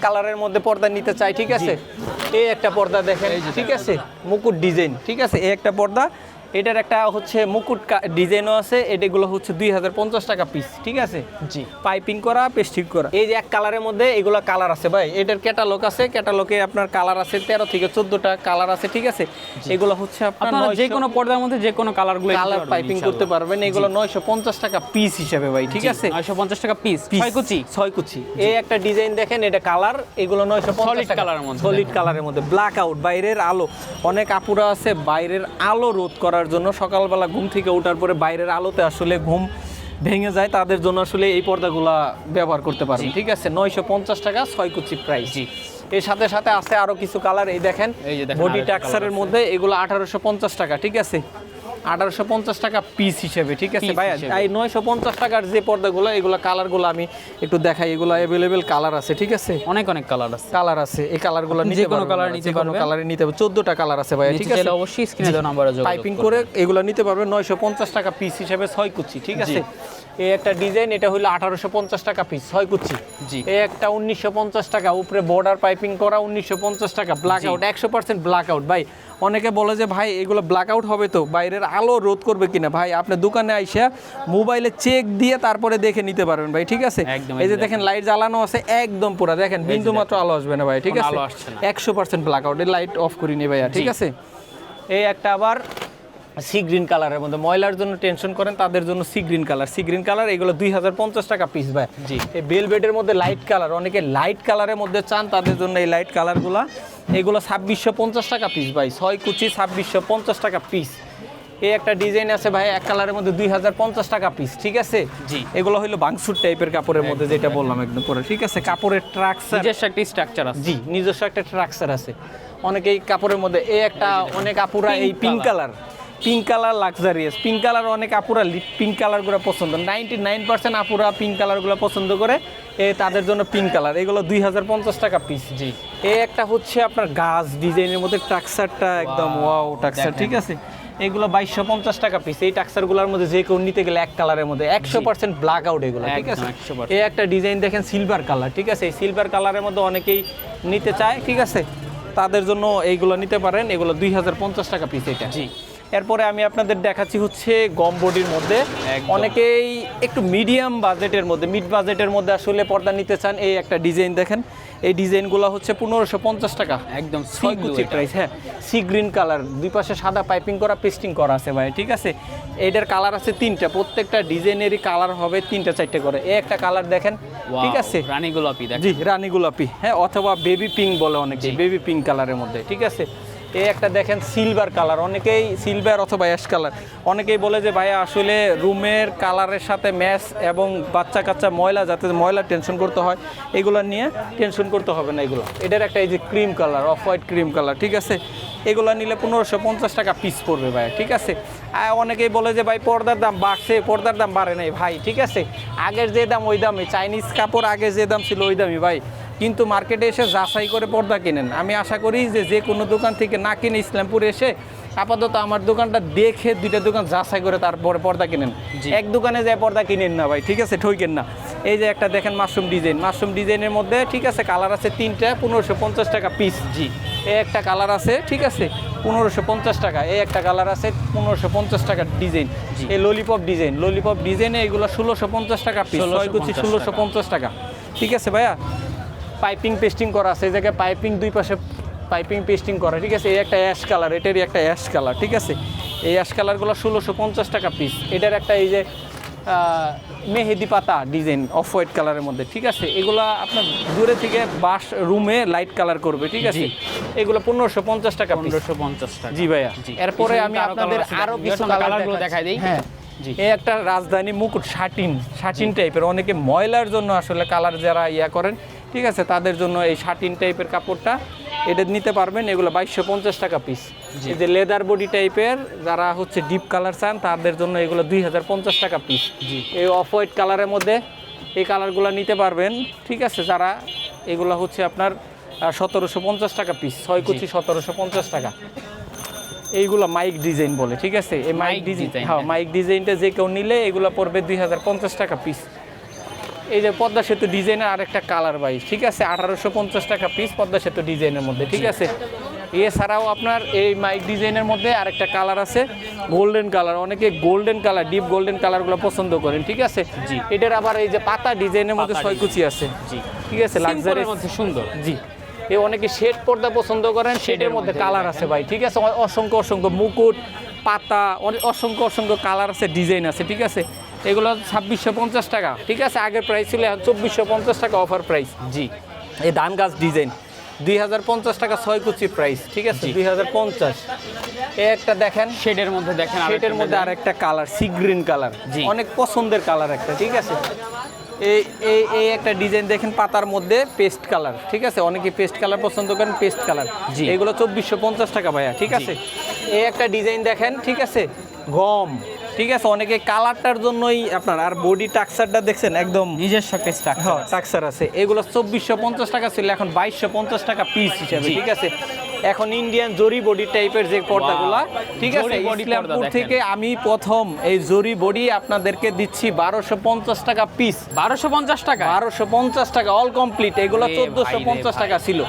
কালারের মধ্যে পর্দা নিতে চায়, ঠিক আছে। এই একটা পর্দা দেখেন, ঠিক আছে, মুকুট ডিজাইন, ঠিক আছে, এই একটা পর্দা, এটার একটা হচ্ছে মুকুট ডিজাইনও আছে, এটাগুলো হচ্ছে 2050 টাকা পিস, ঠিক আছে। জি, পাইপিং করা, পেস্টিং করা। এই যে এক কালারের মধ্যে এগুলো কালার আছে ভাই, এটার ক্যাটালগ আছে, ক্যাটালগে আপনার কালার আছে 13 থেকে 14টা কালার আছে, ঠিক আছে। এগুলো হচ্ছে আপনারা যে কোনো পর্দার মধ্যে যে কোনো কালারগুলো কালার পাইপিং করতে পারবেন। এগুলো 950 টাকা পিস হিসেবে ভাই, ঠিক আছে। 950 টাকা পিস, 6 কুচি। এই একটা ডিজাইন দেখেন, এটা কালার, এগুলো 950 টাকা কালারের মধ্যে, সলিড কালারের মধ্যে, ব্ল্যাক আউট, বাইরের আলো। অনেক আপুরা আছে বাইরের আলো রোধ করার জন্য, সকালবেলা ঘুম থেকে ওঠার পরে বাইরের আলোতে আসলে ঘুম ভেঙে যায়, তাদের জন্য আসলে এই পর্দাগুলা ব্যবহার করতে পারেন, ঠিক আছে। 950 টাকা 6 কুচি প্রাইস। জি, এর সাথে সাথে আছে আরো কিছু কালার, এই দেখেন বডি ট্যাক্সারের মধ্যে, এগুলো 1850 টাকা, ঠিক আছে। 1850 টাকা পিস হিসেবে, ঠিক আছে ভাইয়া। এই 950 টাকার যে পর্দাগুলো, এগুলো কালারগুলো আমি একটু দেখাই। এগুলো অ্যাভেলেবেল কালার আছে, ঠিক আছে। অনেক কালার আছে, এই কালারগুলো যে কোনো কালার নিতে পারবেন, কালারে নিতে হবে। 14টা কালার আছে ভাইয়া, ঠিক আছে। অবশ্যই স্ক্রিনে দেওয়া নম্বরে যোগাযোগ পাইপিং করে এগুলো নিতে পারবেন 950 টাকা পিস হিসেবে 6 কুচি, ঠিক আছে। এই একটা ডিজাইন, এটা হলো 1850 টাকা পিস, 6 কুচি। জি, এই একটা 1950 টাকা, উপরে বর্ডার পাইপিং করা, 1950 টাকা, ব্ল্যাক আউট, 100% ব্ল্যাক আউট। ভাই অনেকে বলে যে ভাই এগুলো ব্ল্যাক আউট হবে তো, বাইরের আলো রোধ করবে কিনা। ভাই আপনি দোকানে আইসা মোবাইলে চেক দিয়ে তারপরে দেখে নিতে পারবেন ভাই, ঠিক আছে। এই যে দেখেন লাইট জ্বালানো আছে, একদম পুরো দেখেন, বিন্দু মাত্র আলো আসবে না ভাই, ঠিক আছে। 100% ব্ল্যাক আউট। এই লাইট অফ করি নি ভাইয়া, ঠিক আছে। এই একটা আবার সি গ্রিন কালারের মধ্যে, ময়লার জন্য টেনশন করেন তাদের জন্য সি গ্রিন কালার, এগুলো 2050 টাকা পিস ভাই। জি, এই বেলভেটের মধ্যে লাইট কালার, অনেকে লাইট কালারের মধ্যে চান, তাদের জন্য এই লাইট কালারগুলো, এগুলো 2650 টাকা পিস ভাই, 6 কুচি 2650 টাকা পিস। এই একটা ডিজাইন আছে ভাই এক কালারের মধ্যে, 2050 টাকা পিস, ঠিক আছে। জি, এগুলো হলো বাংসুর টাইপের কাপড়ের মধ্যে, যেটা বললাম একদম পুরো, ঠিক আছে। কাপড়ের ট্রাকচার, নিজস্ব একটা স্ট্রাকচার আছে। জি, নিজস্ব একটা ট্রাকচার আছে অনেকেই কাপড়ের মধ্যে। এই একটা অনেক আপুরা এই pink colour luxurious pink colour, অনেক আপুরা পিঙ্ক কালারগুলো পছন্দ, 99% আপুরা পিঙ্ক কালারগুলো পছন্দ করে, তাদের জন্য পিঙ্ক কালার। এগুলো 2050 টাকা পিস। জি, এই একটা হচ্ছে আপনার গাছ ডিজাইনের মধ্যে ট্রাকচারটা, একদম ওয়াও ট্রাকচার, ঠিক আছে। এগুলো 2250 টাকা পিস। এই ট্রাকচারগুলোর মধ্যে যে কেউ নিতে গেলে এক কালারের মধ্যে, 100% ব্ল্যাক আউট এগুলো, ঠিক আছে। এই একটা ডিজাইন দেখেন সিলভার কালার, ঠিক আছে। এই সিলভার কালারের মধ্যে অনেকেই নিতে চায়, ঠিক আছে, তাদের জন্য এইগুলো নিতে পারেন। এগুলো 2050 টাকা পিস এটা। জি, এরপরে আমি আপনাদের দেখাচ্ছি হচ্ছে গম বডির মধ্যে, অনেকেই একটু মিডিয়াম বাজেটের মধ্যে, মিড বাজেটের মধ্যে আসলে পর্দা নিতে চান। এই একটা ডিজাইন দেখেন, এই ডিজাইনগুলো হচ্ছে 1550 টাকা, একদম 6 কুচি প্রাইস। হ্যাঁ, সি গ্রিন কালার, দুই পাশে সাদা পাইপিং করা, পেস্টিং করা আছে ভাই, ঠিক আছে। এইটার কালার আছে 3টা, প্রত্যেকটা ডিজাইনেরই কালার হবে 3টা 4টে করে। এই একটা কালার দেখেন, ঠিক আছে, রানী গোলাপি, জি রানী গোলাপি, হ্যাঁ, অথবা বেবি পিঙ্ক বলে অনেকে, বেবি পিঙ্ক কালারের মধ্যে, ঠিক আছে। এই একটা দেখেন সিলভার কালার, অনেকেই সিলভার অথবা অ্যাশ কালার, অনেকেই বলে যে ভাইয়া আসলে রুমের কালারের সাথে ম্যাচ এবং বাচ্চা কাচ্চা ময়লা, যাতে ময়লা টেনশন করতে হয়, এগুলো নিয়ে টেনশন করতে হবে না। এগুলো এটার একটা এই যে cream colour, off white cream colour, ঠিক আছে। এগুলো নিলে 1550 টাকা পিস পড়বে ভাই, ঠিক আছে। আর অনেকেই বলে যে ভাই পর্দার দাম বাড়ছে, পর্দার দাম বাড়ে নাই ভাই, ঠিক আছে। আগের যে দাম ওই দামই, চাইনিজ কাপড় আগে যে দাম ছিল ওই দামই ভাই, কিন্তু মার্কেটে এসে যাচাই করে পর্দা কিনেন। আমি আশা করি যে কোনো দোকান থেকে না কিনে ইসলামপুরে এসে আপাতত আমার দোকানটা দেখে 2টা দোকান যাচাই করে তারপরে পর্দা কিনেন। এক দোকানে যায় পর্দা কিনেন না ভাই, ঠিক আছে, ঠইকেন না। এই যে একটা দেখেন মাশরুম ডিজাইনের মধ্যে, ঠিক আছে, কালার আছে 3টা, 1550 টাকা পিস। জি, এই একটা কালার আছে, ঠিক আছে, 1550 টাকা। এই একটা কালার আছে 1550 টাকা ডিজাইন। এই ললিপপ ডিজাইনে এগুলো 1650 টাকা পিস, 6 কুচি 1650 টাকা, ঠিক আছে ভাইয়া। পাইপিং পেস্টিং করা আছে, এই জায়গায় পাইপিং দুই পাশে পাইপিং পেস্টিং করা, ঠিক আছে। এই একটা অ্যাশ কালার, এটারই একটা অ্যাশ কালার, ঠিক আছে। এই অ্যাশ কালারগুলো 1650 টাকা পিস। এটার একটা এই যে মেহেদি পাতা ডিজাইন অফ হোয়াইট কালারের মধ্যে, ঠিক আছে। এগুলো আপনার দূরে থেকে বাস রুমে লাইট কালার করবে, ঠিক আছে। এগুলো 1550 টাকা, 1550 টাকা। জি ভাইয়া। এরপরে আমি আপনাদের আরো কিছু কালারগুলো দেখাই দিই। হ্যাঁ, এই একটা রাজধানী মুকুট শাটিন টাইপের, অনেকে ময়লার জন্য আসলে কালার যারা ইয়া করেন, ঠিক আছে, তাদের জন্য এই শাটিন টাইপের কাপড়টা এটা নিতে পারবেন। এগুলো 2250 টাকা পিস। এই যে লেদার বডি টাইপের যারা হচ্ছে ডিপ কালার চান, তাদের জন্য এগুলো 2050 টাকা পিস। এই অফ হোয়াইট কালারের মধ্যে এই কালারগুলো নিতে পারবেন, ঠিক আছে। যারা এগুলো হচ্ছে আপনার 1750 টাকা পিস, 6 কুচি 1750 টাকা। এইগুলো মাইক ডিজাইন বলে, ঠিক আছে। এই মাইক ডিজাইন, হ্যাঁ, মাইক ডিজাইনটা যে কেউ নিলে এগুলো পড়বে 2050 টাকা পিস। এই যে পদ্মা সেতু ডিজাইনের আরেকটা কালার ভাই, ঠিক আছে, 1850 টাকা পিস পদ্মা সেতু ডিজাইনের মধ্যে, ঠিক আছে। এছাড়াও আপনার এই মাইক ডিজাইনের মধ্যে আরেকটা কালার আছে গোল্ডেন কালার, অনেকে গোল্ডেন কালার ডিপ গোল্ডেন কালারগুলো পছন্দ করেন, ঠিক আছে। জি। এটার আবার এই যে পাতা ডিজাইনের মধ্যে পাতা 6 কুচি আছে, জি, ঠিক আছে, লাক্সারি সিম্পলের মধ্যে সুন্দর। জি। এই অনেকে শেড পর্দা পছন্দ করেন, শেডের মধ্যে কালার আছে ভাই, ঠিক আছে, অসংখ্য অসংখ্য মুকুট পাতা অসংখ্য অসংখ্য কালার আছে, ডিজাইন আছে, ঠিক আছে। এগুলো 2650 টাকা, ঠিক আছে। আগের প্রাইস ছিল, এখন 2450 টাকা অফার প্রাইস। জি। এই ধান গাছ ডিজাইন 2050 টাকা 6 কুচি প্রাইস, ঠিক আছে, 2050। এই একটা দেখেন শেডের মধ্যে দেখেন, শেডের মধ্যে আরেকটা কালার সি গ্রিন কালার, জি। অনেক পছন্দের কালার একটা, ঠিক আছে। এই এই এই একটা ডিজাইন দেখেন পাতার মধ্যে পেস্ট কালার, ঠিক আছে, অনেকে পেস্ট কালার পছন্দ করেন, পেস্ট কালার। জি। এগুলো 2450 টাকা ভাইয়া, ঠিক আছে। এই একটা ডিজাইন দেখেন, ঠিক আছে, গম, ঠিক আছে, অনেকে কালারটার জন্যই আপনার, আর বডি টাক্সারটা দেখছেন একদম নিজস্ব হ্যাঁ টাক্সার আছে। এগুলো 2450 টাকা ছিল, এখন 2250 টাকা পিস হিসাবে, জি। ঠিক আছে। এখন ইন্ডিয়ান জরি বডি টাইপের যে পর্দাগুলা, ঠিক আছে, জরি বডি ইসলামপুর পর্দা থেকে আমি প্রথম এই জরি বডি আপনাদেরকে দিচ্ছি 1250 টাকা পিস। 1250 টাকা, 1250 টাকা অল কমপ্লিট। এগুলো রে 1450 ভাই। টাকা ছিল,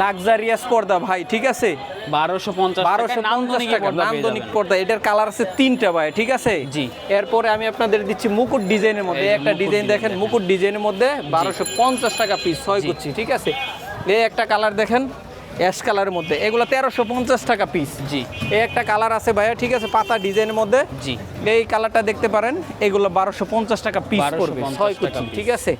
লাক্সারিয়াস পর্দা ভাই, ঠিক আছে। 1250 1250 টাকা নান্দনিক পর্দা। এটার কালার আছে 3টা ভাই, ঠিক আছে। জি। এরপরে আমি আপনাদের দিচ্ছি মুকুট ডিজাইনের মধ্যে, এই যে একটা মুকুট ডিজাইন দেখেন, ডিজাইন। মুকুট ডিজাইনের মধ্যে 1250 টাকা পিস, 6 জি। কুচি, ঠিক আছে। এই একটা কালার দেখেন অ্যাশ কালারের মধ্যে, এগুলো 1350 টাকা পিস। জি। এই একটা কালার আছে ভাইয়া, ঠিক আছে, পাতা ডিজাইনের মধ্যে। জি। এই কালারটা দেখতে পারেন, এগুলো 1250 টাকা পিস পড়বে, 6 1250 টাকা কুচি, piece। ঠিক আছে।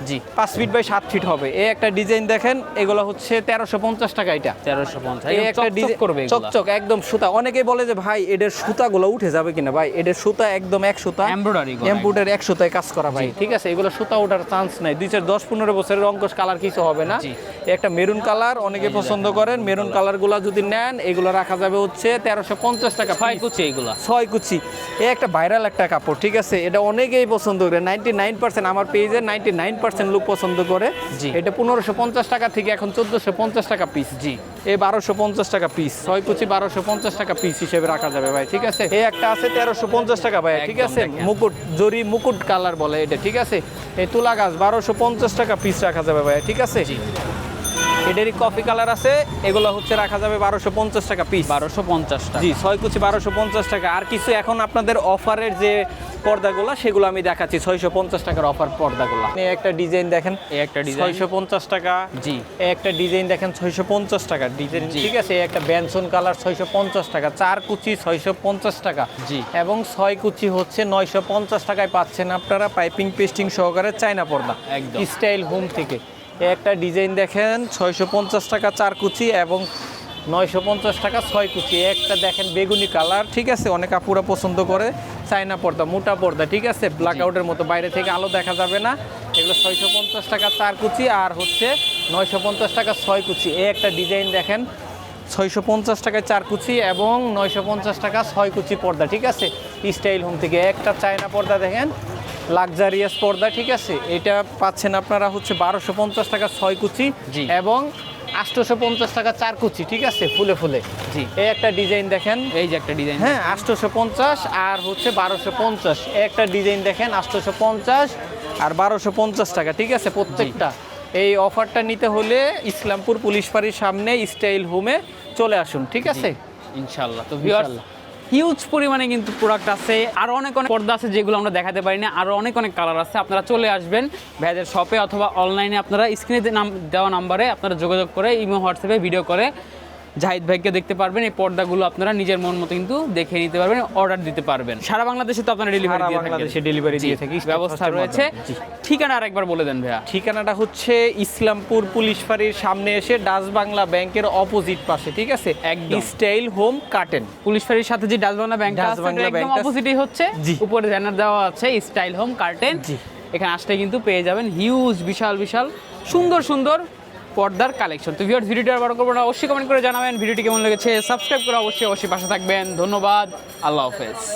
জি। 5 ফিট বাই 7 ফিট হবে। এই একটা ডিজাইন দেখেন, এগুলো হচ্ছে 1350 টাকা। এটা 1350 এই একটা ডিজাইন করবে এগুলা। চকচক একদম সুতা। অনেকেই বলে যে ভাই এদের সুতাগুলো উঠে যাবে কিনা, ভাই এদের সুতা একদম এক সুতা এমব্রয়ডারি করা, এমব্রয়ডারি এক সুতায় কাজ করা ভাই, ঠিক আছে। এগুলো সুতা ওঠার চান্স নাই, 2-4-10-15 বছরের অঙ্কশ কালার কিছু হবে না। জি। একটা মেরুন কালার অনেকে পছন্দ করেন, মেরুন কালারগুলো যদি নেন এগুলো রাখা যাবে হচ্ছে 1350 টাকা 6 কুচি এগুলা। 6 কুচি। এই একটা ভাইরাল একটা কাপড়, ঠিক আছে, এটা অনেকেই পছন্দ করে, 99% আমার পেজে 99% লোক পছন্দ করে। জি। এটা 1550 টাকা থেকে এখন 1450 টাকা পিস। জি। এই 1250 টাকা পিস, 6 কুচি 1250 টাকা পিস হিসেবে রাখা যাবে ভাই, ঠিক আছে। এই একটা আছে 1350 টাকা ভাই, ঠিক একদম আছে, দেখেন। মুকুট জরি মুকুট কালার বলে এটা, ঠিক আছে। এই তুলা গাছ 1250 টাকা পিস রাখা যাবে ভাই, ঠিক আছে। জি। এটারই কফি কালার আছে, এগুলো হচ্ছে রাখা যাবে 1250 টাকা পিস। 1250 টাকা। জি, 6 কুচি 1250 টাকা। আর কিছু এখন আপনাদের অফারের যে পর্দাগুলো সেগুলো আমি দেখাচ্ছি, 650 টাকার অফার পর্দাগুলো। এই একটা ডিজাইন দেখেন, এই একটা ডিজাইন 650 টাকা। জি। এই একটা ডিজাইন দেখেন 650 টাকা ডিজাইন, জি। ঠিক আছে। এই একটা বেনসন কালার 650 টাকা, 4 কুচি 650 টাকা। জি। এবং 6 কুচি হচ্ছে 950 টাকায় পাচ্ছেন আপনারা পাইপিং পেস্টিং সহকারে চায়না পর্দা, একদম। স্টাইল হোম থেকে। এই একটা ডিজাইন দেখেন 650 টাকা 4 কুচি এবং 950 টাকা 6 কুচি। একটা দেখেন বেগুনি কালার, ঠিক আছে, অনেক আপুরা পছন্দ করে, চায়না পর্দা, মোটা পর্দা, ঠিক আছে, ব্ল্যাক আউটের মতো, বাইরে থেকে আলো দেখা যাবে না। এগুলো 650 টাকা 4 কুচি আর হচ্ছে 950 টাকা 6 কুচি। এই একটা ডিজাইন দেখেন 650 টাকায় 4 কুচি এবং 950 টাকা 6 কুচি পর্দা, ঠিক আছে, স্টাইল হোম থেকে। একটা চায়না পর্দা দেখেন লাক্সারিয়াস পর্দা, ঠিক আছে, এটা পাচ্ছেন আপনারা হচ্ছে 1250 টাকা 6 কুচি জি। এবং 850 টাকা 4 কুচি, ঠিক আছে, ফুলে ফুলে। জি। এই একটা ডিজাইন দেখেন, এই যে একটা ডিজাইন, হ্যাঁ, 850 আর হচ্ছে 1250। এই একটা ডিজাইন দেখেন 850 আর 1250 টাকা, ঠিক আছে, প্রত্যেকটা। এই অফারটা নিতে হলে ইসলামপুর পুলিশ ফাঁড়ির সামনে স্টাইল হোমে চলে আসুন, ঠিক আছে। ইনশাআল্লাহ। তো ভিউয়ার্স, হিউজ পরিমাণে কিন্তু প্রোডাক্ট আছে, আরো অনেক অনেক পর্দা আছে যেগুলো আমরা দেখাতে পারি না, আরো অনেক অনেক কালার আছে। আপনারা চলে আসবেন ভাইয়াদের শপে অথবা অনলাইনে, আপনারা স্ক্রিনে দেওয়া নাম্বারে আপনারা যোগাযোগ করে ইমো হোয়াটসঅ্যাপে ভিডিও করে জাহিদ ভাইকে দেখতে পারবেন। এই পর্দাগুলো আপনারা নিজের মন মতো কিন্তু দেখে নিতে পারবেন, অর্ডার দিতে পারবেন। সারা বাংলাদেশে তো আপনারা ডেলিভারি দিয়ে থাকেন, বাংলাদেশে ডেলিভারি দিয়ে থাকি, ব্যবস্থা রয়েছে। ঠিকানা আরেকবার বলে দেন ভাইয়া। ঠিকানাটা হচ্ছে ইসলামপুর পুলিশ ফাঁড়ির সামনে এসে ডাচ বাংলা ব্যাংকের অপোজিট পাশে, ঠিক আছে, একদম। Style home curtain. পুলিশ ফাঁড়ির সাথে যে ডাচ বাংলা ব্যাংক ডাচ আছে, বাংলা একদম ব্যাংকটা- অপোজিটই হচ্ছে। জি। উপরে ব্যানার দেওয়া আছে স্টাইল হোম কার্টেন। জি। এখানে আসলে কিন্তু পেয়ে যাবেন হিউজ বিশাল বিশাল সুন্দর সুন্দর পর্দার কালেকশন। তো ভিউয়ার্স, ভিডিওটি আর বড় করবো না, অবশ্যই কমেন্ট করে জানাবেন ভিডিওটি কেমন লেগেছে, সাবস্ক্রাইব করে অবশ্যই পাশে থাকবেন। ধন্যবাদ, আল্লাহ হাফেজ।